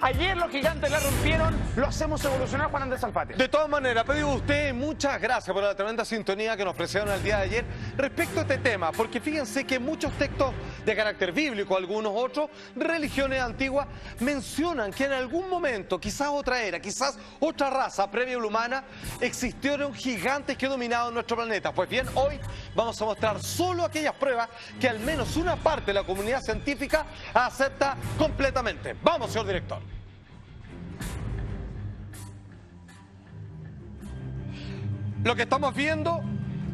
Ayer los gigantes la rompieron, lo hacemos evolucionar Juan Andrés Alfate. De todas maneras, pedido usted, muchas gracias por la tremenda sintonía que nos ofrecieron el día de ayer respecto a este tema, porque fíjense que muchos textos de carácter bíblico, algunos otros, religiones antiguas, mencionan que en algún momento, quizás otra era, quizás otra raza previa a la humana, existieron gigantes que dominaban nuestro planeta. Pues bien, hoy vamos a mostrar solo aquellas pruebas que al menos una parte de la comunidad científica acepta completamente. Vamos, señor director. Lo que estamos viendo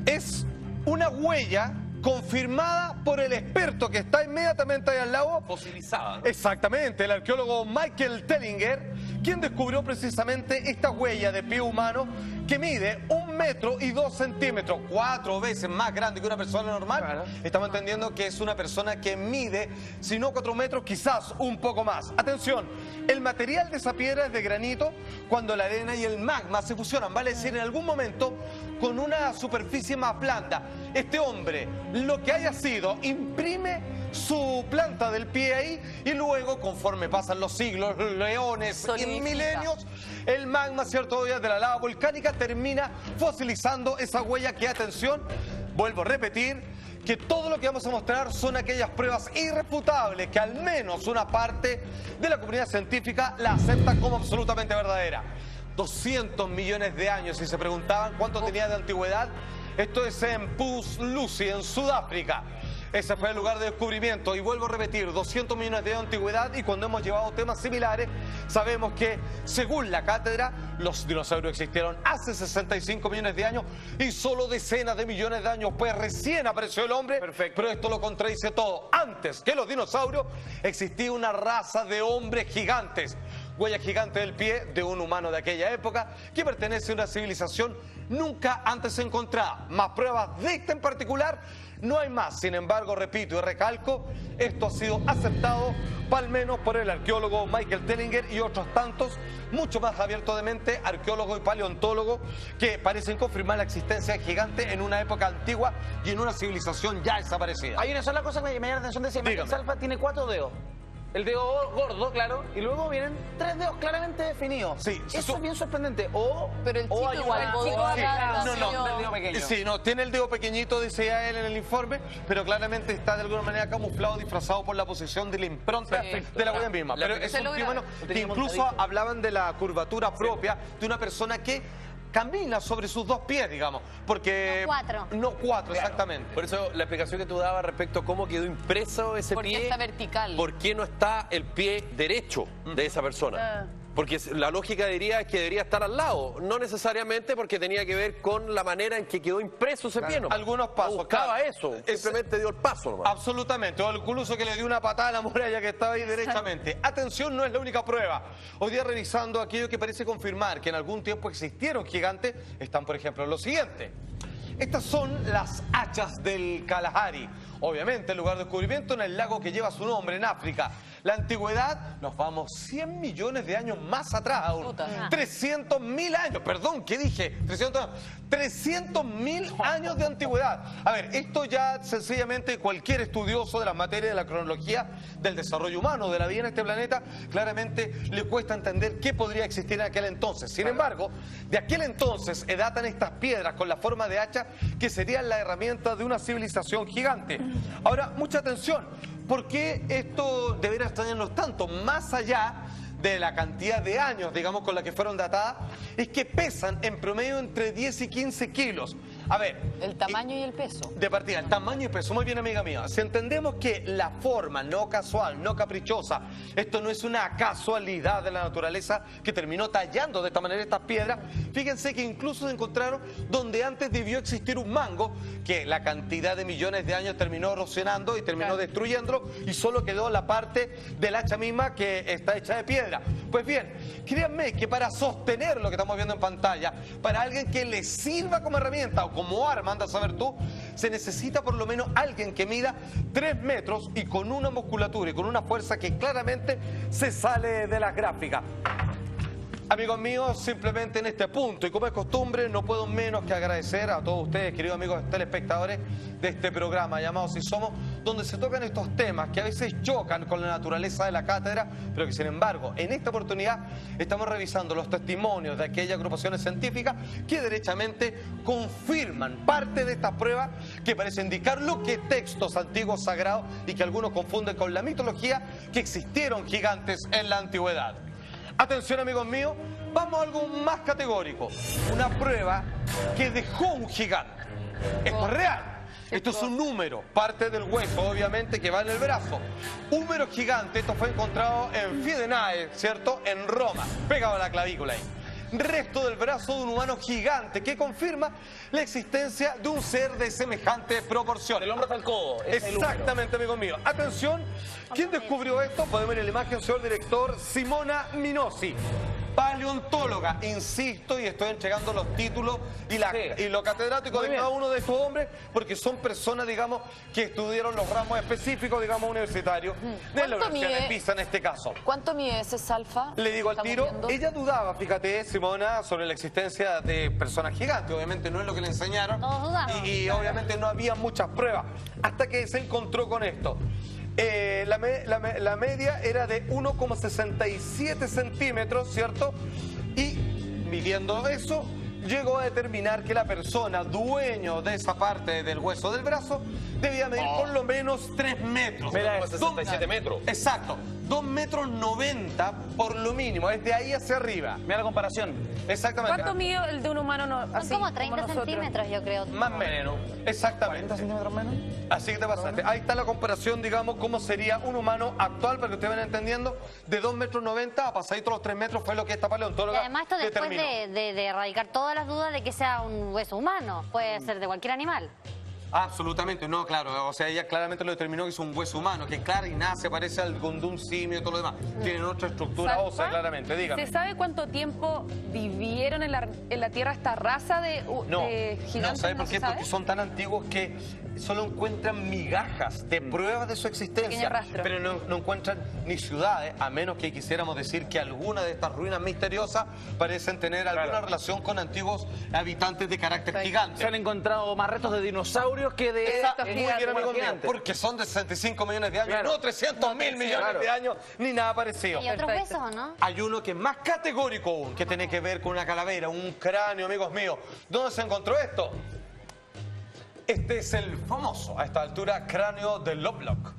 es una huella confirmada por el experto que está inmediatamente ahí al lado. Fosilizada, ¿no? Exactamente, el arqueólogo Michael Tellinger, quien descubrió precisamente esta huella de pie humano que mide 1 metro y 2 centímetros, 4 veces más grande que una persona normal. Claro. Estamos entendiendo que es una persona que mide, si no 4 metros, quizás un poco más. Atención, el material de esa piedra es de granito cuando la arena y el magma se fusionan, vale decir, en algún momento con una superficie más blanda. Este hombre, lo que haya sido, imprime su planta del pie ahí y luego, conforme pasan los siglos, leones y Solidifica. milenios, el magma, cierto, de la lava volcánica termina fosilizando esa huella que, atención, vuelvo a repetir, que todo lo que vamos a mostrar son aquellas pruebas irrefutables que al menos una parte de la comunidad científica la acepta como absolutamente verdadera. 200 millones de años, si se preguntaban cuánto tenía de antigüedad, esto es en Pus Lucy, en Sudáfrica. Ese fue el lugar de descubrimiento y vuelvo a repetir, 200 millones de años de antigüedad, y cuando hemos llevado temas similares, sabemos que según la cátedra, los dinosaurios existieron hace 65 millones de años y solo decenas de millones de años, pues recién apareció el hombre. Perfecto. Pero esto lo contradice todo. Antes que los dinosaurios existía una raza de hombres gigantes. Huella gigante del pie de un humano de aquella época que pertenece a una civilización nunca antes encontrada. Más pruebas de esta en particular no hay más. Sin embargo, repito y recalco, esto ha sido aceptado al menos por el arqueólogo Michael Tellinger y otros tantos, mucho más abiertos de mente, arqueólogos y paleontólogos, que parecen confirmar la existencia de gigantes en una época antigua y en una civilización ya desaparecida. Hay una sola cosa que me llama la atención, decía Michael Dígame. Alfa tiene 4 dedos. El dedo gordo, claro, y luego vienen 3 dedos claramente definidos. Sí, Eso es bien sorprendente. Pero el chico hay igual una- podría Sí, dar no, nació. el dedo pequeño. Sí, no, tiene el dedo pequeñito, decía él en el informe, pero claramente está de alguna manera camuflado, disfrazado por la posición de la impronta Sí. de la huella misma. Pero es Se un logra. fenómeno que incluso hablaban de la curvatura propia de una persona que camina sobre sus 2 pies, digamos, porque... No 4. No 4, exactamente. Por eso la explicación que tú dabas respecto a cómo quedó impreso ese ¿Por qué pie. está vertical? ¿Por qué no está el pie derecho de esa persona? Porque la lógica diría es que debería estar al lado, no necesariamente porque tenía que ver con la manera en que quedó impreso ese pie. nomás. Algunos pasos, No buscaba claro. eso, Es- simplemente dio el paso nomás. Absolutamente, o incluso que le dio una patada a la muralla que estaba ahí derechamente. Atención, no es la única prueba. Hoy día, revisando aquello que parece confirmar que en algún tiempo existieron gigantes, están por ejemplo los siguientes. Estas son las hachas del Kalahari. Obviamente el lugar de descubrimiento en el lago que lleva su nombre, en África. La antigüedad, nos vamos 100 millones de años más atrás aún. Puta. 300.000 años, perdón, ¿qué dije? 300.000 años de antigüedad. A ver, esto ya sencillamente cualquier estudioso de las materias de la cronología del desarrollo humano, de la vida en este planeta, claramente le cuesta entender qué podría existir en aquel entonces. Sin embargo, de aquel entonces datan estas piedras con la forma de hacha que serían la herramienta de una civilización gigante. Ahora, mucha atención, ¿por qué esto debería extrañarnos tanto? Más allá de la cantidad de años, digamos, con la que fueron datadas, es que pesan en promedio entre 10 y 15 kilos. A ver, El tamaño y el peso. de partida, el tamaño y peso. Muy bien, amiga mía. Si entendemos que la forma no casual, no caprichosa, esto no es una casualidad de la naturaleza que terminó tallando de esta manera estas piedras, fíjense que incluso se encontraron donde antes debió existir un mango, que la cantidad de millones de años terminó erosionando y terminó destruyéndolo, y solo quedó la parte del hacha misma que está hecha de piedra. Pues bien, créanme que para sostener lo que estamos viendo en pantalla, para alguien que le sirva como herramienta o como arma, anda a saber tú, se necesita por lo menos alguien que mida 3 metros y con una musculatura y con una fuerza que claramente se sale de las gráficas. Amigos míos, simplemente en este punto, y como es costumbre, no puedo menos que agradecer a todos ustedes, queridos amigos telespectadores de este programa llamado Si Somos, donde se tocan estos temas que a veces chocan con la naturaleza de la cátedra, pero que sin embargo en esta oportunidad estamos revisando los testimonios de aquellas agrupaciones científicas que derechamente confirman parte de estas pruebas que parece indicar lo que textos antiguos sagrados y que algunos confunden con la mitología que existieron gigantes en la antigüedad. Atención amigos míos, vamos a algo más categórico, una prueba que dejó un gigante. Esto es real, esto es un número, parte del hueso obviamente que va en el brazo. Un número gigante, esto fue encontrado en Fidenae, ¿cierto? En Roma, pegado a la clavícula ahí. Resto del brazo de un humano gigante que confirma la existencia de un ser de semejante proporción. Del hombro hasta el codo. Es el Exactamente, amigos míos. Atención, ¿quién descubrió esto? Podemos ver en la imagen, señor director, Simona Minosi, paleontóloga, insisto, y estoy entregando los títulos y lo catedrático de cada uno de estos hombres, porque son personas, digamos, que estudiaron los ramos específicos, digamos, universitarios de la Universidad de Pisa en este caso. ¿Cuánto mide ese Salfa? Le digo al tiro, ella dudaba, fíjate, Simona, sobre la existencia de personas gigantes. Obviamente no es lo que le enseñaron y obviamente no había muchas pruebas hasta que se encontró con esto. La media era de 1,67 centímetros, ¿cierto? Y midiendo eso, llegó a determinar que la persona dueño de esa parte del hueso del brazo debía medir por lo menos 3 metros. Mira, 67 metros. Exacto, 2,90 metros por lo mínimo, es de ahí hacia arriba. Mira la comparación. Exactamente. ¿Cuánto mide el de un humano así? Son como 30 nosotros? centímetros, yo creo. Más o menos, exactamente. ¿40 centímetros menos? Así que te pasaste. Ahí está la comparación, digamos, cómo sería un humano actual, para que ustedes vayan entendiendo, de 2,90 metros a pasadito los 3 metros, fue lo que esta Y paleontóloga además esto después determinó. de erradicar todas las dudas de que sea un hueso humano, puede ser de cualquier animal. Absolutamente, no, claro. O sea, ella claramente lo determinó que es un hueso humano, que claro, y nada, se parece al de un simio y todo lo demás. Tienen otra estructura ¿Salfa? ósea, claramente, dígame. ¿Se sabe cuánto tiempo vivieron en la Tierra esta raza de gigantes? No, ¿sabe por se qué? sabe? Porque son tan antiguos que solo encuentran migajas de pruebas de su existencia, Pequeño rastro. pero no encuentran ni ciudades, a menos que quisiéramos decir que alguna de estas ruinas misteriosas parecen tener alguna relación con antiguos habitantes de carácter gigante. Se han encontrado más restos de dinosaurios que de... Muy bien, amigo mío, gigantes. porque son de 65 millones de años, Claro. no 300.000 millones de años, ni nada parecido. ¿Y otros Perfecto. huesos o no? Hay uno que es más categórico aún, que tiene que ver con una calavera, un cráneo, amigos míos. ¿Dónde se encontró esto? Este es el famoso, a esta altura, cráneo de Lovelock.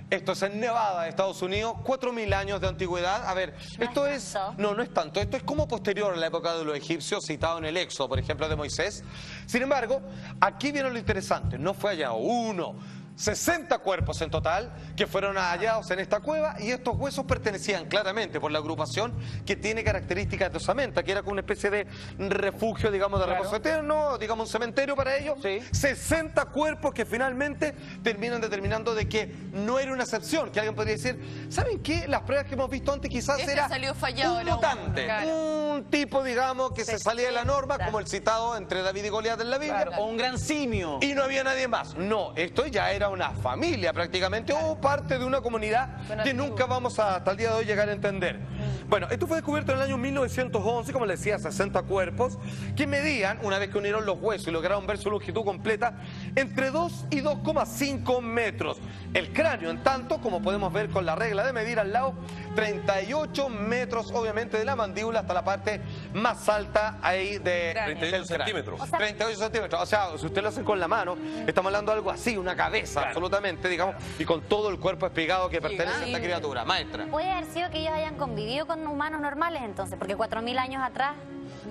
Esto es en Nevada, Estados Unidos, 4.000 años de antigüedad. A ver, esto es... tanto. No es tanto. Esto es como posterior a la época de los egipcios, citado en el Éxodo, por ejemplo, de Moisés. Sin embargo, aquí viene lo interesante. No fue hallado uno, 60 cuerpos en total que fueron hallados en esta cueva, y estos huesos pertenecían claramente por la agrupación que tiene características de osamenta, que era como una especie de refugio, digamos, de reposo eterno, digamos un cementerio para ellos. Sí. 60 cuerpos que finalmente terminan determinando de que no era una excepción, que alguien podría decir, ¿saben qué? Las pruebas que hemos visto antes quizás Este era salió fallado, un era un- mutante, claro. un tipo, digamos, que se salía de la norma, como el citado entre David y Goliat en la Biblia. O un gran simio. Y no había nadie más. No, esto ya era una familia prácticamente, o parte de una comunidad que nunca vamos a, hasta el día de hoy, llegar a entender. Bueno, esto fue descubierto en el año 1911, como les decía, 60 cuerpos, que medían, una vez que unieron los huesos y lograron ver su longitud completa, entre 2 y 2,5 metros. El cráneo, en tanto, como podemos ver con la regla de medir al lado, 38 metros, obviamente, de la mandíbula hasta la parte más alta ahí de... Cráneo. 38 del cráneo. centímetros. 38 centímetros. O sea, si usted lo hace con la mano, estamos hablando de algo así, una cabeza, absolutamente, digamos, y con todo el cuerpo espigado que pertenece a esta criatura. Maestra. Puede haber sido que ellos hayan convivido con humanos normales entonces, porque 4.000 años atrás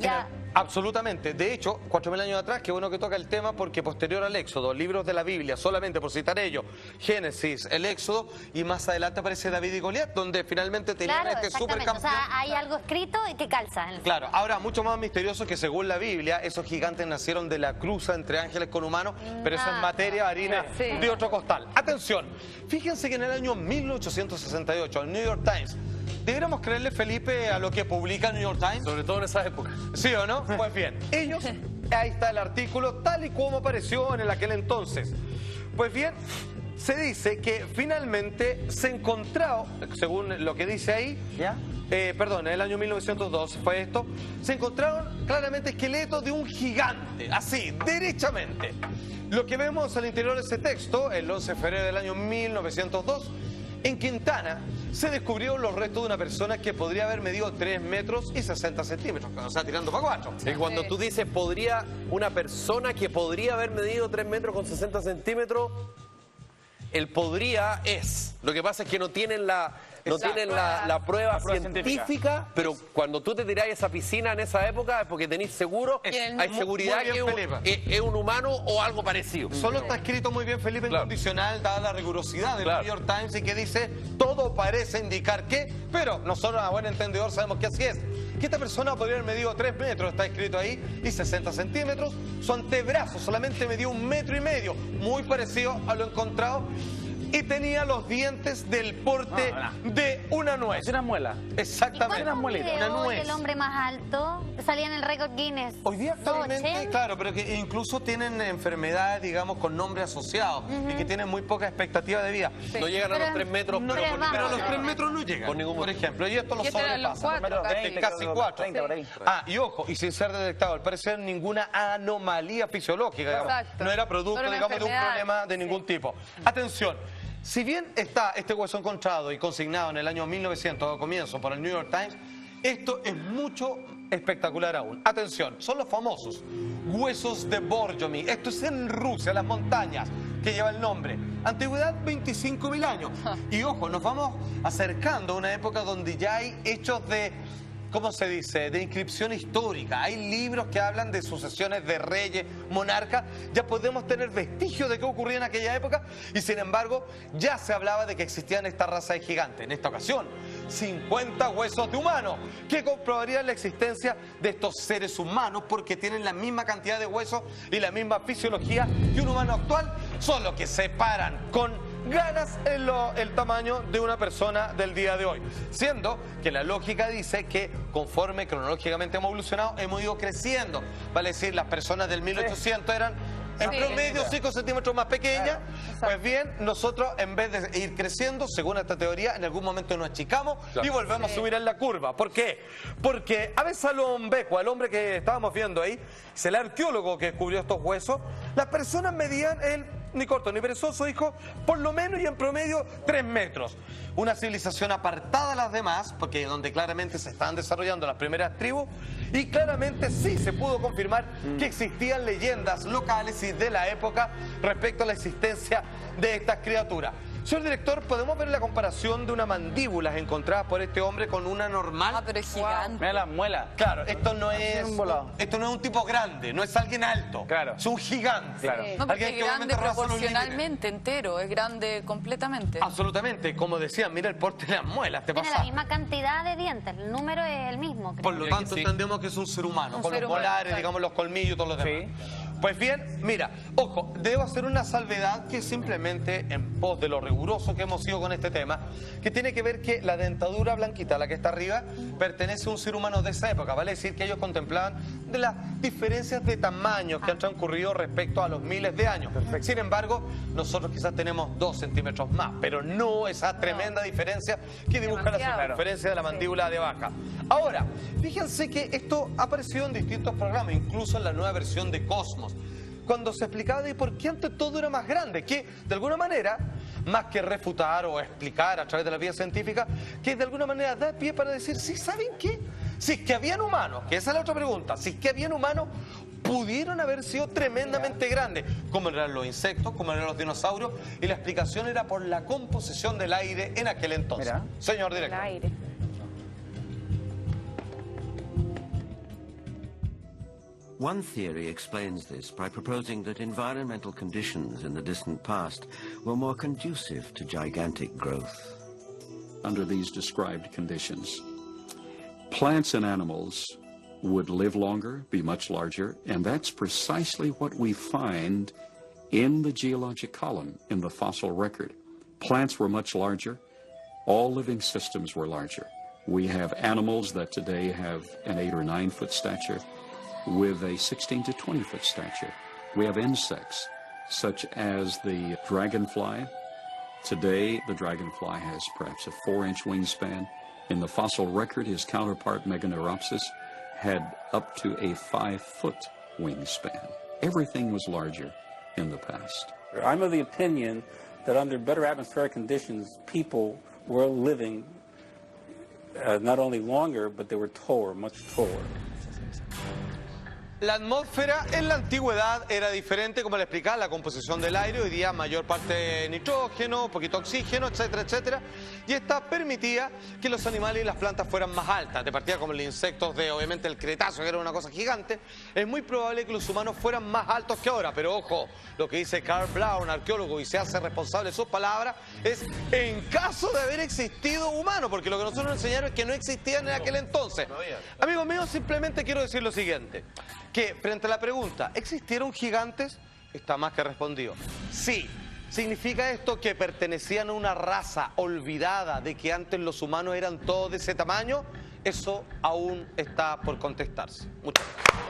ya... Absolutamente. De hecho, 4.000 años atrás, qué bueno que toca el tema, porque posterior al Éxodo, libros de la Biblia, solamente por citar ellos, Génesis, el Éxodo, y más adelante aparece David y Goliat, donde finalmente tenían Claro, este exactamente. O supercampeón. sea, hay algo escrito y que calza. En el... Claro, ahora mucho más misterioso que según la Biblia, esos gigantes nacieron de la cruza entre ángeles con humanos, pero eso es materia, harina Sí. de otro costal. Atención, fíjense que en el año 1868, el New York Times, ¿deberíamos creerle, Felipe, a lo que publica el New York Times? Sobre todo en esa época. ¿Sí o no? Pues bien, ellos, ahí está el artículo tal y como apareció en aquel entonces. Pues bien, se dice que finalmente se encontró, según lo que dice ahí, ¿Ya? en el año 1902 fue esto, se encontraron claramente esqueletos de un gigante, así, derechamente. Lo que vemos al interior de ese texto, el 11 de febrero del año 1902, en Quintana se descubrió los restos de una persona que podría haber medido 3 metros y 60 centímetros, o sea, tirando para 4. Y cuando tú dices una persona que podría haber medido 3 metros con 60 centímetros, el podría es. Lo que pasa es que no tienen la prueba científica, pero cuando tú te tirás a esa piscina en esa época es porque tenés seguro, hay seguridad que es un humano o algo parecido. Solo está escrito muy bien, Felipe, en condicional, dada la rigurosidad del New York Times, y que dice, todo parece indicar que, pero nosotros a buen entendedor sabemos que así es. Que esta persona podría haber medido 3 metros, está escrito ahí, y 60 centímetros. Su antebrazo solamente medió 1,5 metros, muy parecido a lo encontrado. Y tenía los dientes del porte de una nuez. Es una muela. Exactamente. Una nuez. El hombre más alto salía en el récord Guinness. Hoy día actualmente, claro, pero que incluso tienen enfermedades, digamos, con nombre asociado y que tienen muy poca expectativa de vida. No llegan a los 3 metros. Pero a los 3 metros no llegan, por ejemplo. Y esto lo sobrepasa. Casi 4. Y ojo, y sin ser detectado, al parecer ninguna anomalía fisiológica, digamos. No era producto, digamos, de un problema de ningún tipo. Atención. Si bien está este hueso encontrado y consignado en el año 1900 a comienzo por el New York Times, esto es mucho espectacular aún. Atención, son los famosos huesos de Borjomi. Esto es en Rusia, las montañas, que lleva el nombre. Antigüedad 25.000 años. Y ojo, nos vamos acercando a una época donde ya hay hechos de... ¿Cómo se dice? De inscripción histórica. Hay libros que hablan de sucesiones de reyes, monarcas. Ya podemos tener vestigios de qué ocurría en aquella época. Y sin embargo, ya se hablaba de que existían esta raza de gigantes. En esta ocasión, 50 huesos de humano, que comprobarían la existencia de estos seres humanos porque tienen la misma cantidad de huesos y la misma fisiología que un humano actual, solo que separan con ganas el tamaño de una persona del día de hoy, siendo que la lógica dice que conforme cronológicamente hemos evolucionado, hemos ido creciendo. Vale decir, las personas del 1800 eran en promedio 5 centímetros más pequeñas. Pues bien, nosotros en vez de ir creciendo, según esta teoría, en algún momento nos achicamos y volvemos a subir en la curva. ¿Por qué? Porque Absalom Becua, el hombre que estábamos viendo ahí, es el arqueólogo que descubrió estos huesos. Las personas medían ni corto ni perezoso, dijo, por lo menos y en promedio 3 metros. Una civilización apartada de las demás, porque donde claramente se estaban desarrollando las primeras tribus, y claramente sí se pudo confirmar que existían leyendas locales y de la época respecto a la existencia de estas criaturas. Señor director, ¿podemos ver la comparación de una mandíbula encontrada por este hombre con una normal? Pero es gigante. Mira las muelas. Claro, esto no es un tipo grande, no es alguien alto. Claro. Es un gigante. Claro. No, porque Alguien es grande raza los proporcionalmente entero, es grande completamente. Absolutamente, como decían, mira el porte de las muelas, te Tiene pasa. la misma cantidad de dientes, el número es el mismo. Creo. Por lo tanto, entendemos que es un ser humano, con los molares, digamos, los colmillos y todos los demás. Pues bien, mira, ojo, debo hacer una salvedad que simplemente en pos de lo riguroso que hemos sido con este tema, que tiene que ver que la dentadura blanquita, la que está arriba, pertenece a un ser humano de esa época, vale decir que ellos contemplaban de las diferencias de tamaños que han transcurrido respecto a los miles de años. Sin embargo, nosotros quizás tenemos 2 centímetros más, pero no esa tremenda diferencia que dibuja la circunferencia de la mandíbula de baja. Ahora, fíjense que esto ha aparecido en distintos programas, incluso en la nueva versión de Cosmos, cuando se explicaba de por qué antes todo era más grande, que de alguna manera, más que refutar o explicar a través de la vía científica, que de alguna manera da pie para decir, sí, ¿saben qué? Si es que habían humanos, que esa es la otra pregunta, si es que habían humanos, pudieron haber sido tremendamente grandes, como eran los insectos, como eran los dinosaurios, y la explicación era por la composición del aire en aquel entonces. Señor director. El aire. One theory explains this by proposing that environmental conditions in the distant past were more conducive to gigantic growth. Under these described conditions, plants and animals would live longer, be much larger, and that's precisely what we find in the geologic column, in the fossil record. Plants were much larger, all living systems were larger. We have animals that today have an 8 or 9 foot stature, with a 16 to 20 foot stature. We have insects such as the dragonfly. Today, the dragonfly has perhaps a 4-inch wingspan. In the fossil record, his counterpart Meganeuropsis had up to a 5-foot wingspan. Everything was larger in the past. I'm of the opinion that under better atmospheric conditions, people were living not only longer, but they were taller, much taller. La atmósfera en la antigüedad era diferente, como le explicaba, la composición del aire, hoy día mayor parte nitrógeno, poquito oxígeno, etcétera, etcétera, y esta permitía que los animales y las plantas fueran más altas. De partida, como los insectos de, obviamente, el Cretáceo, que era una cosa gigante, es muy probable que los humanos fueran más altos que ahora, pero ojo, lo que dice Karl Blaum, arqueólogo, y se hace responsable de sus palabras, es en caso de haber existido humano, porque lo que nosotros nos enseñaron es que no existían en aquel entonces. Amigos míos, simplemente quiero decir lo siguiente, que frente a la pregunta, ¿existieron gigantes? Está más que respondido. Sí. ¿Significa esto que pertenecían a una raza olvidada de que antes los humanos eran todos de ese tamaño? Eso aún está por contestarse. Muchas gracias.